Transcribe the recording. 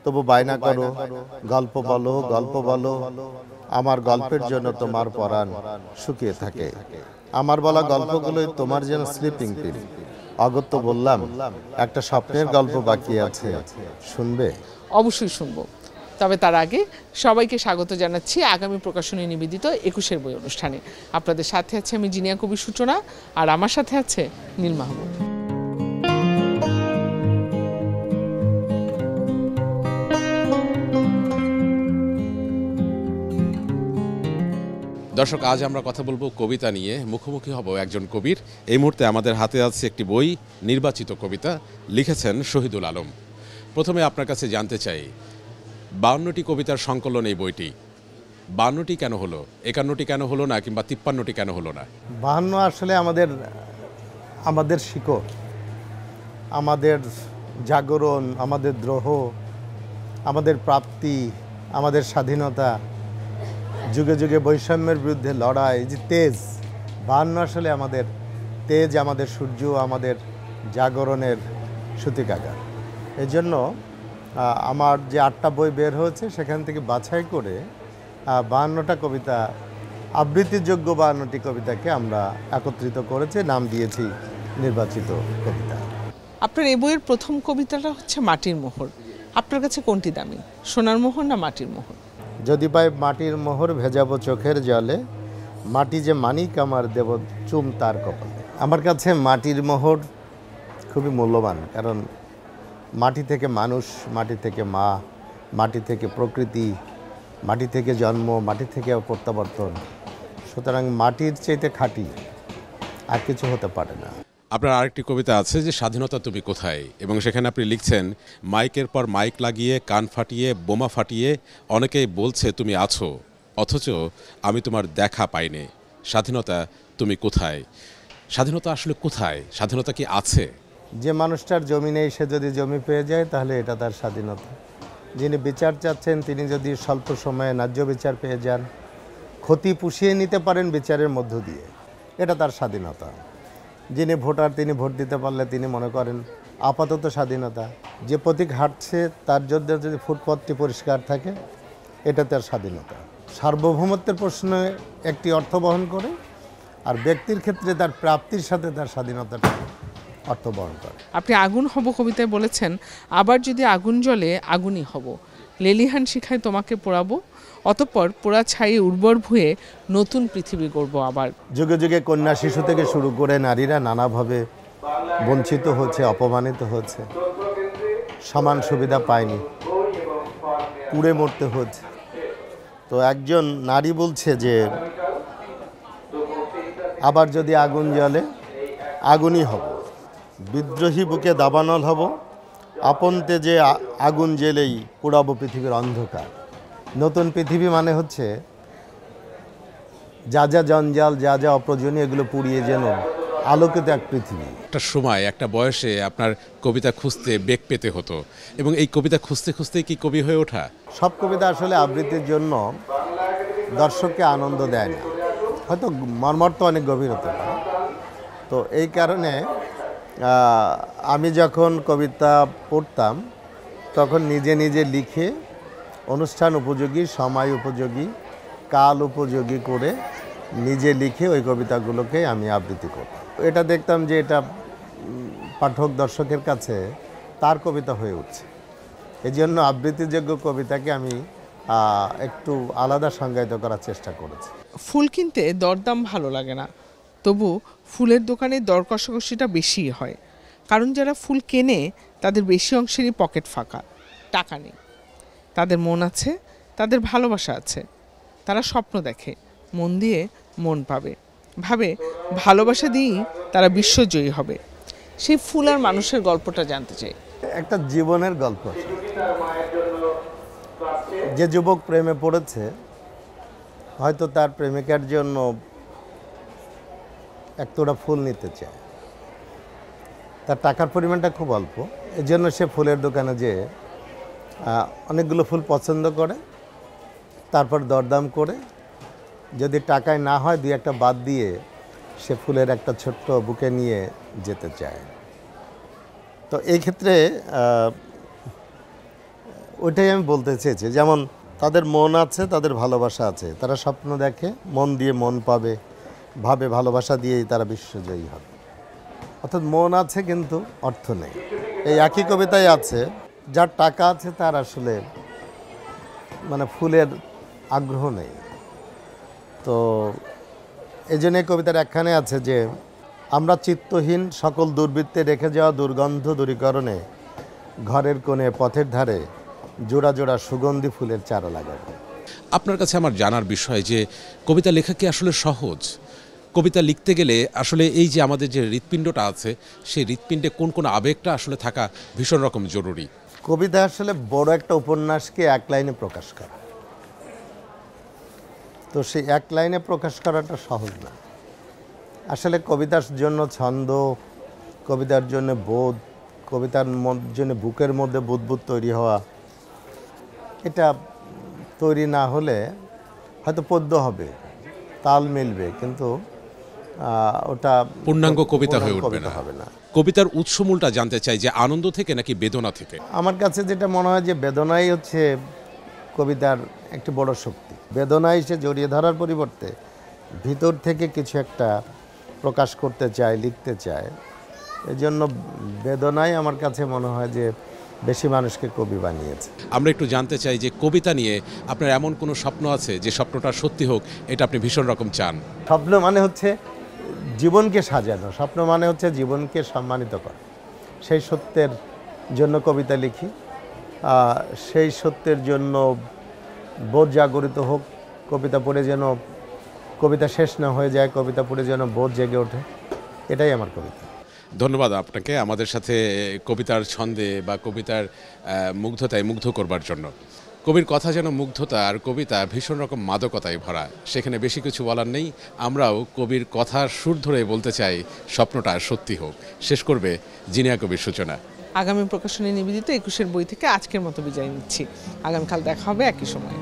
তবু বায়না করো, গল্প বলো, গল্প বলো। আমার গল্পের জন্য তোমার পরাণ শুকিয়ে থাকে। আমার বলা গল্পগুলোই তোমার যেন স্লিপিং পিল। অগত্য বললাম, একটা স্বপ্নের গল্প বাকি আছে, শুনবে? অবশ্যই শুনবো। তবে তার আগে সবাইকে স্বাগত জানাচ্ছি আগামী প্রকাশনী নিবেদিত ২১ বই অনুষ্ঠানে। আপনাদের সাথে আছে আমি জিনিয়া কবি সূচনা, আর আমার সাথে আছে নীল মাহমুদ। দর্শক, আজ আমরা কথা বলবো কবিতা নিয়ে। মুখোমুখি হব একজন কবির। এই মুহূর্তে আমাদের হাতে আছে একটি বই, নির্বাচিত কবিতা, লিখেছেন শহীদুল আলম। প্রথমে আপনার কাছে জানতে চাই, ৫২টি কবিতার সংকলন এই বইটি, ৫২টি কেন হলো, ৫১টি কেন হলো না, কিংবা ৫৩টি কেন হলো না? ৫২ আসলে আমাদের শিকড়, আমাদের জাগরণ, আমাদের দ্রোহ, আমাদের প্রাপ্তি, আমাদের স্বাধীনতা, যুগে যুগে বৈষম্যের বিরুদ্ধে লড়াই, যে তেজ। ৫২ আসলে আমাদের তেজ, আমাদের সূর্য, আমাদের জাগরণের সূতিকাগার। এই জন্য আমার যে ৮টা বই বের হয়েছে সেখান থেকে বাছাই করে ৫২টা কবিতা, আবৃত্তিযোগ্য ৫২টি কবিতাকে আমরা একত্রিত করেছি, নাম দিয়েছি নির্বাচিত কবিতা। আপনার এই বইয়ের প্রথম কবিতাটা হচ্ছে মাটির মোহর। আপনার কাছে কোনটি দামি, সোনার মোহর না মাটির মোহর? যদি পাই মাটির মোহর ভেজাবো চোখের জলে, মাটি যে মানিক আমার দেব চুম তার কপালে। আমার কাছে মাটির মোহর খুবই মূল্যবান, কারণ মাটি থেকে মানুষ, মাটি থেকে মা, মাটি থেকে প্রকৃতি, মাটি থেকে জন্ম, মাটি থেকে প্রত্যাবর্তন। সুতরাং মাটির চাইতে খাঁটি আর কিছু হতে পারে না। আপনার আরেকটি কবিতা আছে যে স্বাধীনতা তুমি কোথায়, এবং সেখানে আপনি লিখছেন, মাইকের পর মাইক লাগিয়ে, কান ফাটিয়ে, বোমা ফাটিয়ে অনেকেই বলছে তুমি আছো, অথচ আমি তোমার দেখা পাইনি। স্বাধীনতা তুমি কোথায়? স্বাধীনতা আসলে কোথায়? স্বাধীনতা কি আছে? যে মানুষটার জমি নেই সে যদি জমি পেয়ে যায় তাহলে এটা তার স্বাধীনতা। যিনি বিচার চাচ্ছেন তিনি যদি স্বল্প সময়ে ন্যায্য বিচার পেয়ে যান, ক্ষতি পুষিয়ে নিতে পারেন বিচারের মধ্য দিয়ে, এটা তার স্বাধীনতা। যিনি ভোটার তিনি ভোট দিতে পারলে তিনি মনে করেন আপাতত স্বাধীনতা। যে প্রতীক হাঁটছে তার জন্য যদি ফুটপথটি পরিষ্কার থাকে, এটা তার স্বাধীনতা। সার্বভৌমত্বের প্রশ্নে একটি অর্থ বহন করে, আর ব্যক্তির ক্ষেত্রে তার প্রাপ্তির সাথে তার স্বাধীনতাটা অর্থ বহন করে। আপনি আগুন হব কবিতায় বলেছেন, আবার যদি আগুন জ্বলে আগুনই হব, লেলিহান শিখায় তোমাকে পোড়াবো, অতঃপর পোড়া ছাই উর্বর ভুঁয়ে নতুন পৃথিবী গড়ব আবার। যুগে যুগে কন্যা শিশু থেকে শুরু করে নারীরা নানাভাবে বঞ্চিত হচ্ছে, অপমানিত হচ্ছে, সমান সুবিধা পায়নি, পুড়ে মরতে হচ্ছে। তো একজন নারী বলছে যে আবার যদি আগুন জ্বলে আগুনই হব, বিদ্রোহী বুকে দাবানল হব, আপন তেজে আগুন জ্বেলেই পোড়াবো পৃথিবীর অন্ধকার। নতুন পৃথিবী মানে হচ্ছে যা যা জঞ্জাল, যা যা অপ্রয়োজনীয়, এগুলো পুড়িয়ে যেন আলোকিত এক পৃথিবী। একটা সময়, একটা বয়সে আপনার কবিতা খুঁজতে বেগ পেতে হতো, এবং এই কবিতা খুঁজতে খুঁজতেই কি কবি হয়ে ওঠা? সব কবিতা আসলে আবৃত্তির জন্য দর্শককে আনন্দ দেয় না, হয়তো মর্মার্থ অনেক গভীর হতে পারে। তো এই কারণে আমি যখন কবিতা পড়তাম তখন নিজে নিজে লিখে অনুষ্ঠান উপযোগী, সময় উপযোগী, কাল উপযোগী করে নিজে লিখে ওই কবিতাগুলোকে আমি আবৃত্তি করতাম। এটা দেখতাম যে এটা পাঠক দর্শকের কাছে তার কবিতা হয়ে উঠছে। এই জন্য আবৃত্তিযোগ্য কবিতাকে আমি একটু আলাদা সংজ্ঞায়িত করার চেষ্টা করেছি। ফুল কিনতে দরদাম ভালো লাগে না, তবু ফুলের দোকানে দর কষাকষিটা বেশি হয়, কারণ যারা ফুল কেনে তাদের বেশি অংশেরই পকেট ফাঁকা, টাকা নেই। তাদের মন আছে, তাদের ভালোবাসা আছে, তারা স্বপ্ন দেখে, মন দিয়ে মন পাবে, ভাবে ভালোবাসা দিয়েই তারা বিশ্বজয়ী হবে। সেই ফুল আর মানুষের গল্পটা জানতে চাই। একটা জীবনের গল্প। যে যুবক প্রেমে পড়েছে, হয়তো তার প্রেমিকার জন্য এক তোড়া ফুল নিতে চায়, তার টাকার পরিমাণটা খুব অল্প, এজন্য সে ফুলের দোকানে যেয়ে অনেকগুলো ফুল পছন্দ করে, তারপর দরদাম করে যদি টাকায় না হয় দুই একটা বাদ দিয়ে সে ফুলের একটা ছোট্ট বুকে নিয়ে যেতে চায়। তো এই ক্ষেত্রে ওইটাই আমি বলতে চেয়েছি, যেমন তাদের মন আছে, তাদের ভালোবাসা আছে, তারা স্বপ্ন দেখে, মন দিয়ে মন পাবে, ভাবে ভালোবাসা দিয়েই তারা বিশ্বজয়ী হবে। অর্থাৎ মন আছে কিন্তু অর্থ নেই। এই একই কবিতায় আছে, যার টাকা আছে তার আসলে মানে ফুলের আগ্রহ নেই। তো এই জন্য এই কবিতার একখানে আছে যে আমরা চিত্তহীন সকল দুর্বৃত্তে রেখে যাওয়া দুর্গন্ধ দূরীকরণে ঘরের কোণে পথের ধারে জোড়া জোড়া সুগন্ধি ফুলের চারা লাগাবো। আপনার কাছে আমার জানার বিষয় যে কবিতা লেখা কি আসলে সহজ? কবিতা লিখতে গেলে আসলে এই যে আমাদের যে হৃৎপিণ্ডটা আছে, সেই হৃৎপিণ্ডে কোন কোন আবেগটা আসলে থাকা ভীষণ রকম জরুরি। কবিতা আসলে বড় একটা উপন্যাসকে এক লাইনে প্রকাশ করা, তো সেই এক লাইনে প্রকাশ করাটা সহজ না। আসলে কবিতার জন্য ছন্দ, কবিতার জন্য বোধ, কবিতার জন্য বুকের মধ্যে বুদবুদ তৈরি হওয়া, এটা তৈরি না হলে হয়তো পদ্য হবে, তাল মিলবে, কিন্তু ওটা পূর্ণাঙ্গ কবিতা হয়ে উঠবে কবিতা না। হবে না। কবিতার উৎসমূলটা জানতে চাই যে আনন্দ থেকে নাকি বেদনা থেকে? আমার কাছে যেটা মনে হয় যে বেদনাই হচ্ছে কবিতার একটি বড় শক্তি। বেদনায় সে জড়িয়ে ধরার পরিবর্তে ভিতর থেকে কিছু একটা প্রকাশ করতে চায়, লিখতে চায়। এই জন্য বেদনাই আমার কাছে মনে হয় যে বেশি মানুষকে কবি বানিয়েছে। আমরা একটু জানতে চাই যে কবিতা নিয়ে আপনার এমন কোনো স্বপ্ন আছে যে স্বপ্নটা সত্যি হোক, এটা আপনি ভীষণ রকম চান? স্বপ্ন মানে হচ্ছে জীবনকে সাজানো, স্বপ্ন মানে হচ্ছে জীবনকে সম্মানিত করা। সেই সত্যের জন্য কবিতা লিখি, সেই সত্যের জন্য বোধ জাগরিত হোক, কবিতা পড়ে যেন কবিতা শেষ না হয়ে যায়, কবিতা পড়ে যেন বোধ জেগে ওঠে, এটাই আমার কবিতা। ধন্যবাদ আপনাকে আমাদের সাথে কবিতার ছন্দে বা কবিতার মুগ্ধতায় মুগ্ধ করবার জন্য। কবির কথা যেন মুগ্ধতা, আর কবিতা ভীষণ রকম মাদকতায় ভরা, সেখানে বেশি কিছু বলার নেই। আমরাও কবির কথার সুর ধরে বলতে চাই স্বপ্নটা সত্যি হোক। শেষ করবে জিনিয়া কবির সূচনা। আগামী প্রকাশনী নিবেদিত 21-এর বই থেকে আজকের মতো বিদায় নিচ্ছি। আগামীকাল দেখা হবে একই সময়।